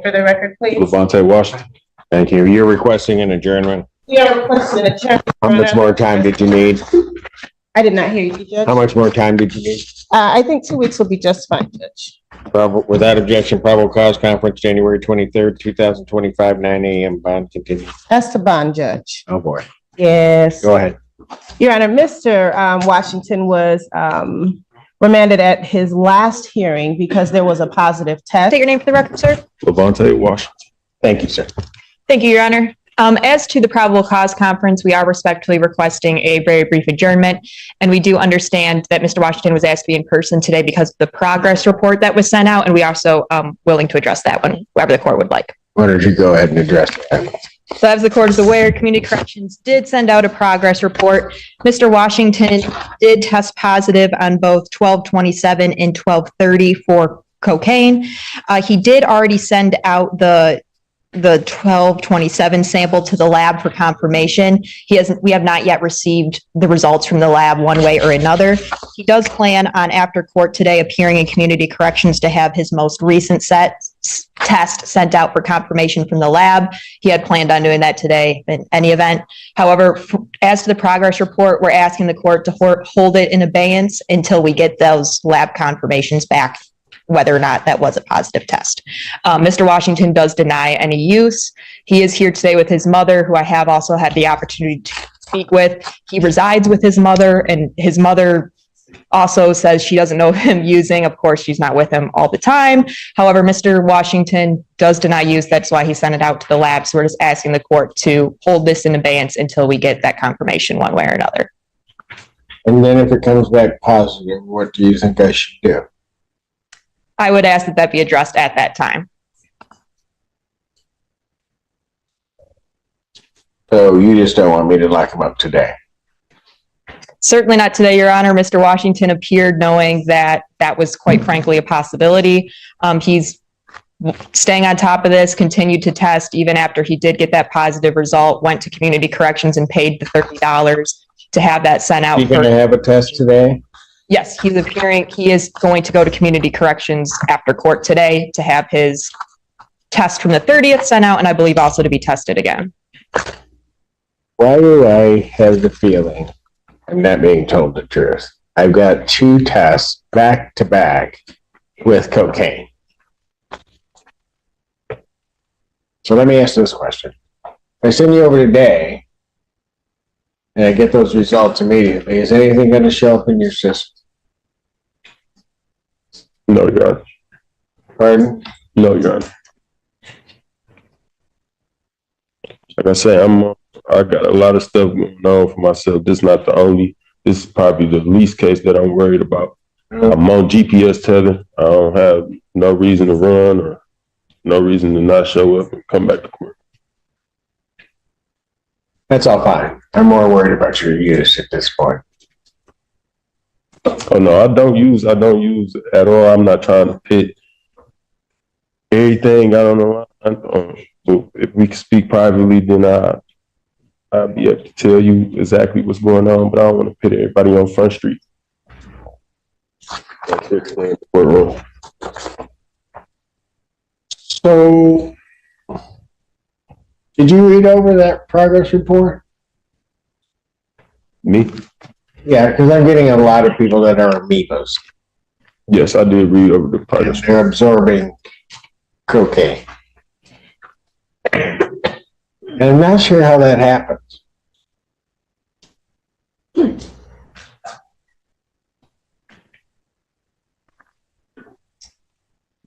For the record, please. Levante Washington. Thank you. You're requesting an adjournment. We are requesting an adjournment. How much more time did you need? I did not hear you, Judge. How much more time did you need? I think 2 weeks will be just fine, Judge. Without objection, probable cause conference, January 23rd, 2025, 9 a.m. Bond continues. That's the bond, Judge. Oh, boy. Yes. Go ahead. Your Honor, Mr. Washington was remanded at his last hearing because there was a positive test. State your name for the record, sir. Levante Washington. Thank you, sir. Thank you, Your Honor. As to the probable cause conference, we are respectfully requesting a very brief adjournment. And we do understand that Mr. Washington was asked to be in person today because of the progress report that was sent out. And we are also willing to address that one, whoever the court would like. Why don't you go ahead and address that? So as the court is aware, Community Corrections did send out a progress report. Mr. Washington did test positive on both 1227 and 1230 for cocaine. He did already send out the 1227 sample to the lab for confirmation. We have not yet received the results from the lab one way or another. He does plan on, after court today, appearing in Community Corrections to have his most recent test sent out for confirmation from the lab. He had planned on doing that today in any event. However, as to the progress report, we're asking the court to hold it in abeyance until we get those lab confirmations back, whether or not that was a positive test. Mr. Washington does deny any use. He is here today with his mother, who I have also had the opportunity to speak with. He resides with his mother, and his mother also says she doesn't know him using. Of course, she's not with him all the time. However, Mr. Washington does deny use. That's why he sent it out to the lab. So we're just asking the court to hold this in abeyance until we get that confirmation one way or another. And then if it comes back positive, what do you think I should do? I would ask that that be addressed at that time. So you just don't want me to lock him up today? Certainly not today, Your Honor. Mr. Washington appeared knowing that that was quite frankly a possibility. He's staying on top of this, continued to test even after he did get that positive result, went to Community Corrections and paid the $30 to have that sent out. You're going to have a test today? Yes, he's appearing. He is going to go to Community Corrections after court today to have his test from the 30th sent out, and I believe also to be tested again. Why do I have the feeling I'm not being told the truth? I've got 2 tests back to back with cocaine. So let me ask this question. I send you over today and I get those results immediately. Is anything going to show up in your system? No, Your Honor. Pardon? No, Your Honor. Like I say, I got a lot of stuff going on for myself. This is not the only. This is probably the least case that I'm worried about. I'm on GPS tether. I don't have no reason to run or no reason to not show up and come back to court. That's all fine. I'm more worried about your use at this point. Oh no, I don't use at all. I'm not trying to pit everything. I don't know. If we can speak privately, then I'll be able to tell you exactly what's going on, but I don't want to pit everybody on Front Street. Courtroom. So, did you read over that progress report? Me? Yeah, because I'm getting a lot of people that are amoebas. Yes, I did read over the progress. They're absorbing cocaine. And I'm not sure how that happens.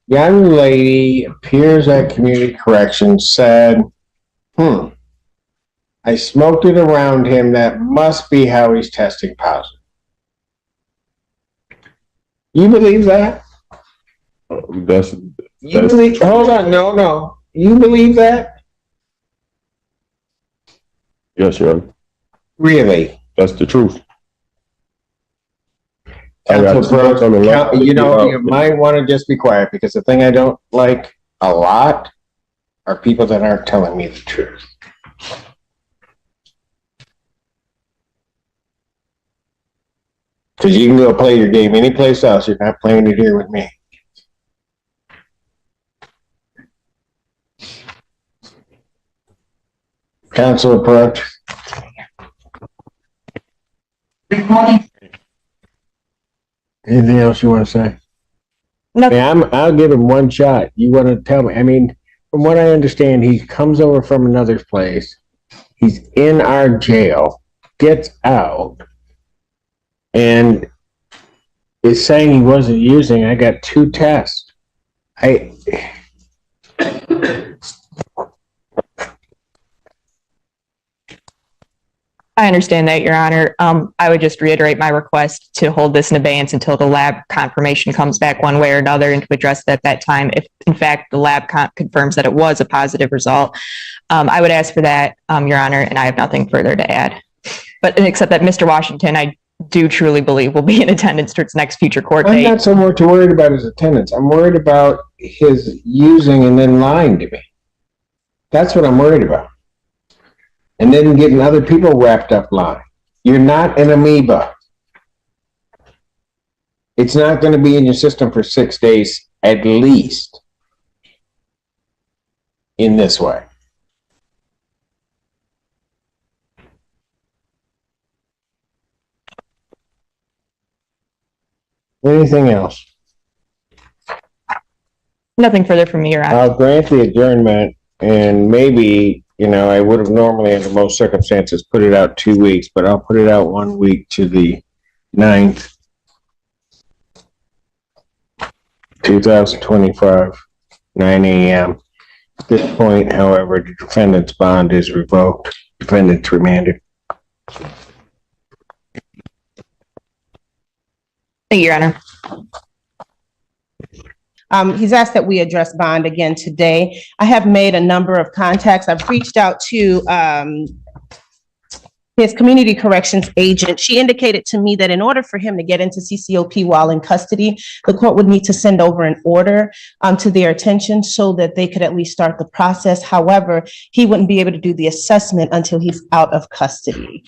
Young lady appears at Community Corrections, said, I smoked it around him. That must be how he's testing positive. You believe that? You believe, hold on, no. You believe that? Yes, Your Honor. Really? That's the truth. You know, you might want to just be quiet, because the thing I don't like a lot are people that aren't telling me the truth. Because you can go play your game anyplace else. You're not playing it here with me. Council approach. Anything else you want to say? Nothing. I'll give him one shot. You want to tell me? I mean, from what I understand, he comes over from another place. He's in our jail, gets out, and is saying he wasn't using. I got 2 tests. I understand that, Your Honor. I would just reiterate my request to hold this in abeyance until the lab confirmation comes back one way or another, and to address it at that time. If in fact the lab confirms that it was a positive result, I would ask for that, Your Honor, and I have nothing further to add. But except that Mr. Washington, I do truly believe will be in attendance to its next future court I'm date. not so much worried about his attendance. I'm worried about his using and then lying to me. That's what I'm worried about. And then getting other people wrapped up lying. You're not an amoeba. It's not going to be in your system for 6 days, at least, in this way. Anything else? Nothing further from me, Your Honor. I'll grant the adjournment, and maybe, I would have normally, under most circumstances, put it out 2 weeks, but I'll put it out 1 week to the 9th, 2025, 9 a.m. At this point, however, the defendant's bond is revoked. Defendant's remanded. Thank you, Your Honor. He's asked that we address bond again today. I have made a number of contacts. I've reached out to his community corrections agent. She indicated to me that in order for him to get into CCOP while in custody, the court would need to send over an order to their attention so that they could at least start the process. However, he wouldn't be able to do the assessment until he's out of custody.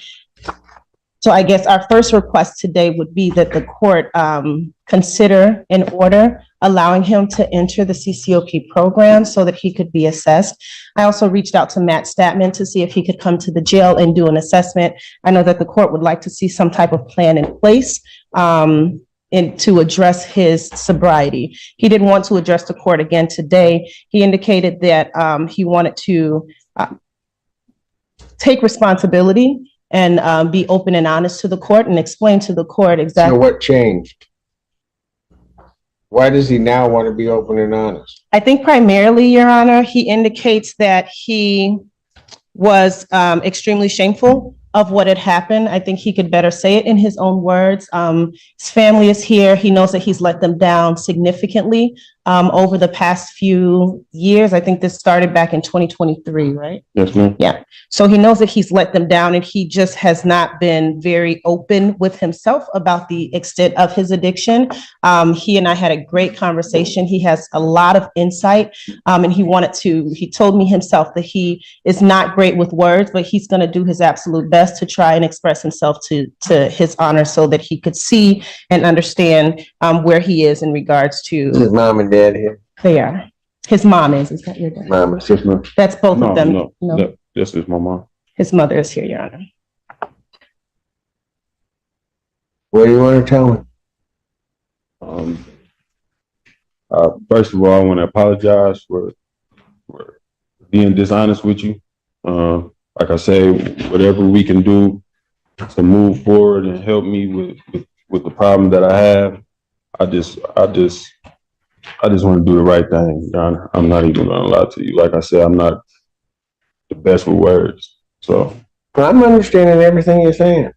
So I guess our first request today would be that the court consider an order allowing him to enter the CCOP program so that he could be assessed. I also reached out to Matt Statman to see if he could come to the jail and do an assessment. I know that the court would like to see some type of plan in place to address his sobriety. He didn't want to address the court again today. He indicated that he wanted to take responsibility and be open and honest to the court and explain to the court exactly. So what changed? Why does he now want to be open and honest? I think primarily, Your Honor, he indicates that he was extremely shameful of what had happened. I think he could better say it in his own words. His family is here. He knows that he's let them down significantly over the past few years. I think this started back in 2023, right? Yes, ma'am. Yeah. So he knows that he's let them down, and he just has not been very open with himself about the extent of his addiction. He and I had a great conversation. He has a lot of insight, and he told me himself that he is not great with words, but he's going to do his absolute best to try and express himself to his honor so that he could see and understand where he is in regards to. Is his mom and dad here? They are. His mom is that your dad? Mom and sister. That's both of them. No, this is my mom. His mother is here, Your Honor. What do you want to tell me? First of all, I want to apologize for being dishonest with you. Like I say, whatever we can do to move forward and help me with the problem that I have, I just want to do the right thing, Your Honor. I'm not even going to lie to you. Like I said, I'm not the best with words, so. I'm understanding everything you're saying.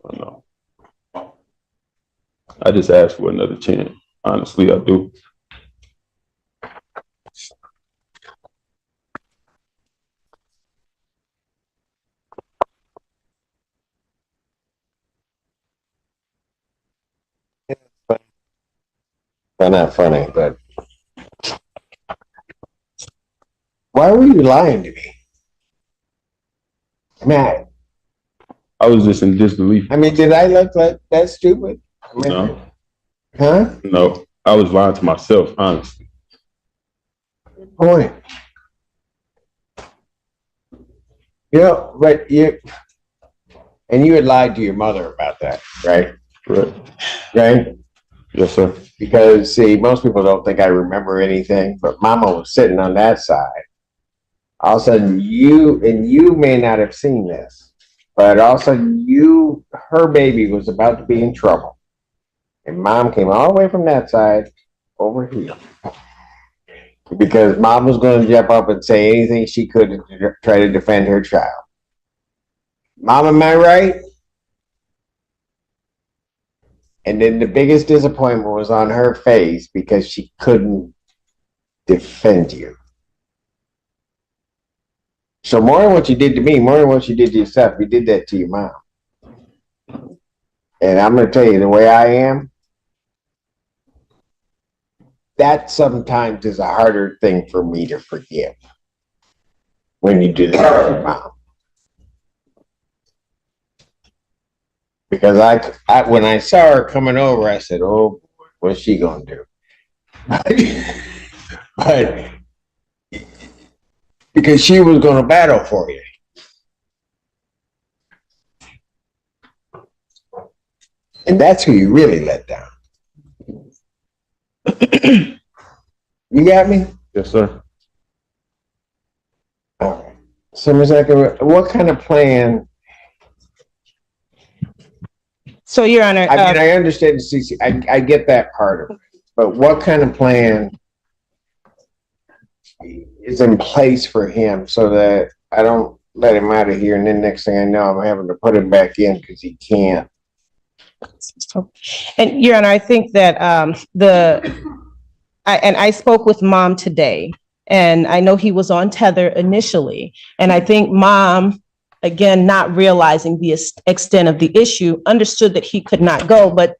I know. I just asked for another chance. Honestly, I do. Well, not funny, but why were you lying to me? Matt, I was just in disbelief. I mean, did I look like that stupid? I mean, No, huh? no, I was lying to myself, honestly. Good point. But you had lied to your mother about that, right? Right. Right? Yes, sir. Because see, most people don't think I remember anything, but Mama was sitting on that side. All of a sudden, you may not have seen this, but all of a sudden, her baby was about to be in trouble, and Mom came all the way from that side over here because Mom was going to jump up and say anything she could to try to defend her child. Mom, am I right? And then the biggest disappointment was on her face because she couldn't defend you. So more than what you did to me, more than what you did to yourself, you did that to your mom. And I'm going to tell you, the way I am, that sometimes is a harder thing for me to forgive when you do that to your mom. Because I when I saw her coming over, I said, "Oh, what's she gonna do?" but because she was gonna battle for you, and that's who you really let down. You got me? Yes, sir. All right. So, Ms. Ecker, what kind of plan? So, Your Honor, I mean, I understand, CC. I get that part of it, but what kind of plan is in place for him so that I don't let him out of here, and then next thing I know, I'm having to put him back in because he can't. and Your Honor, I think that I spoke with Mom today, and I know he was on tether initially, and I think Mom, again, not realizing the extent of the issue, understood that he could not go, but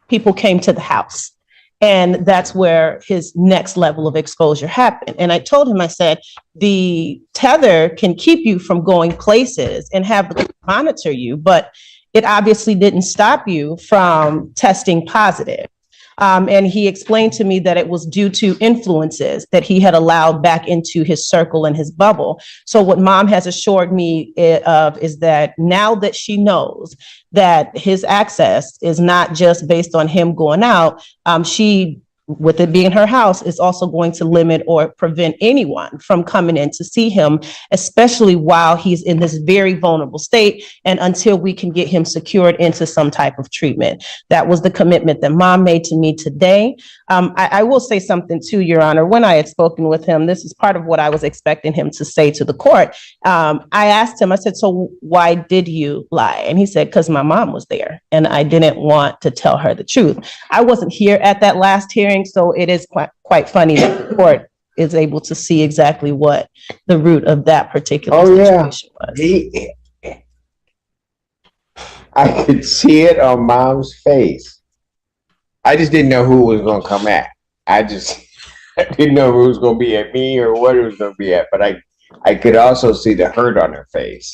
people came to the house. And that's where his next level of exposure happened. And I told him, I said, the tether can keep you from going places and have them monitor you, but it obviously didn't stop you from testing positive. And he explained to me that it was due to influences that he had allowed back into his circle and his bubble. So what Mom has assured me of is that now that she knows that his access is not just based on him going out, she, with it being her house, is also going to limit or prevent anyone from coming in to see him, especially while he's in this very vulnerable state and until we can get him secured into some type of treatment. That was the commitment that Mom made to me today. I will say something too, Your Honor. When I had spoken with him, this is part of what I was expecting him to say to the court. I asked him, I said, so why did you lie? And he said, because my mom was there and I didn't want to tell her the truth. I wasn't here at that last hearing, so it is quite funny that the court is able to see exactly what the root of that particular situation was. I could see it on Mom's face. I just didn't know who it was going to come at. I didn't know who it was going to be at me or what it was going to be at, but I could also see the hurt on her face.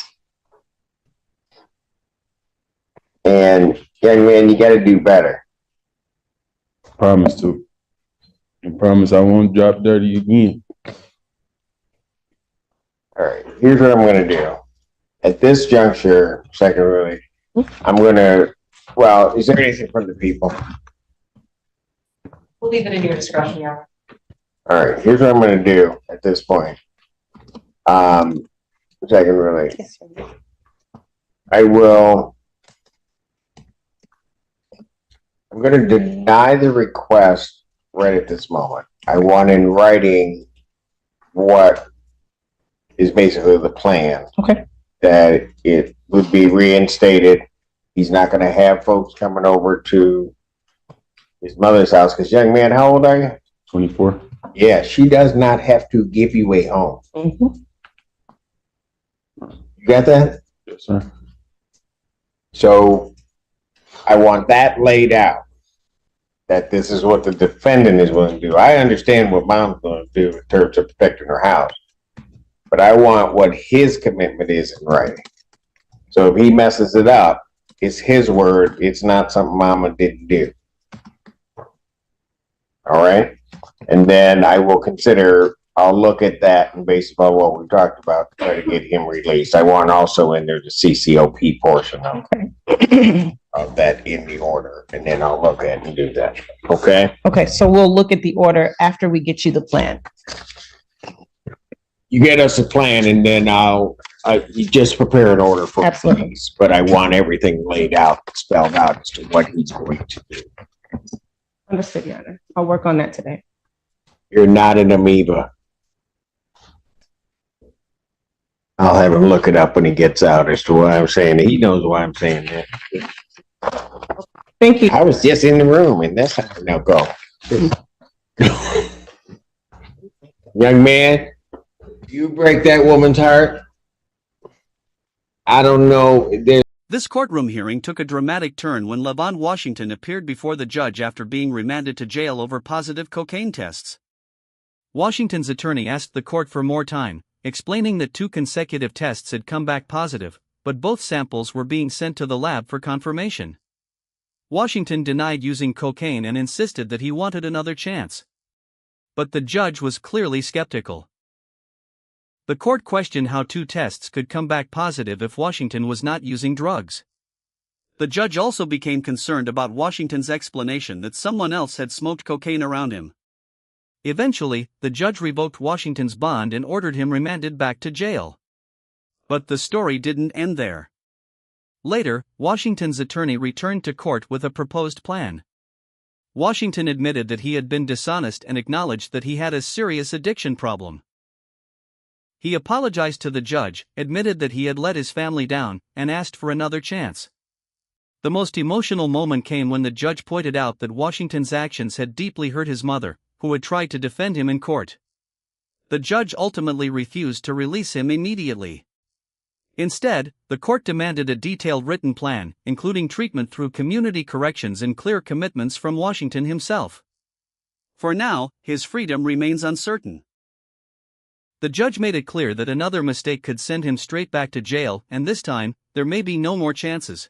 And young man, you got to do better. Promise to. I promise I won't drop dirty again. All right, here's what I'm going to do. At this juncture, secondarily, I'm going to, well, is there anything from the people? We'll leave it in your discretion, Your Honor. All right, here's what I'm going to do at this point. Secondarily, I'm going to deny the request right at this moment. I want in writing what is basically the plan. Okay. That it would be reinstated. He's not going to have folks coming over to his mother's house. Because, young man, how old are you? 24. Yeah, she does not have to give you a home. Mm-hmm. You got that? Yes, sir. So I want that laid out. That this is what the defendant is going to do. I understand what Mom's going to do in terms of protecting her house. But I want what his commitment is in writing. So if he messes it up, it's his word. It's not something Mama didn't do. All right? And then I will consider I'll look at that and based upon what we talked about, try to get him released. I want also in there the CCOP portion of that in the order, and then I'll look at and do that. Okay? Okay, so we'll look at the order after we get you the plan. You get us a plan and then you just prepare an order for Absolutely. fees, but I want everything laid out, spelled out as to what he's going to do. Understood, Your Honor. I'll work on that today. You're not an amoeba. I'll have him look it up when he gets out as to why I'm saying it. He knows why I'm saying that. Thank you. I was just in the room and that's how now go. Young man, you break that woman's heart. I don't know. This courtroom hearing took a dramatic turn when LaVon Washington appeared before the judge after being remanded to jail over positive cocaine tests. Washington's attorney asked the court for more time, explaining that 2 consecutive tests had come back positive, but both samples were being sent to the lab for confirmation. Washington denied using cocaine and insisted that he wanted another chance. But the judge was clearly skeptical. The court questioned how 2 tests could come back positive if Washington was not using drugs. The judge also became concerned about Washington's explanation that someone else had smoked cocaine around him. Eventually, the judge revoked Washington's bond and ordered him remanded back to jail. But the story didn't end there. Later, Washington's attorney returned to court with a proposed plan. Washington admitted that he had been dishonest and acknowledged that he had a serious addiction problem. He apologized to the judge, admitted that he had let his family down, and asked for another chance. The most emotional moment came when the judge pointed out that Washington's actions had deeply hurt his mother, who had tried to defend him in court. The judge ultimately refused to release him immediately. Instead, the court demanded a detailed written plan, including treatment through community corrections and clear commitments from Washington himself. For now, his freedom remains uncertain. The judge made it clear that another mistake could send him straight back to jail, and this time, there may be no more chances.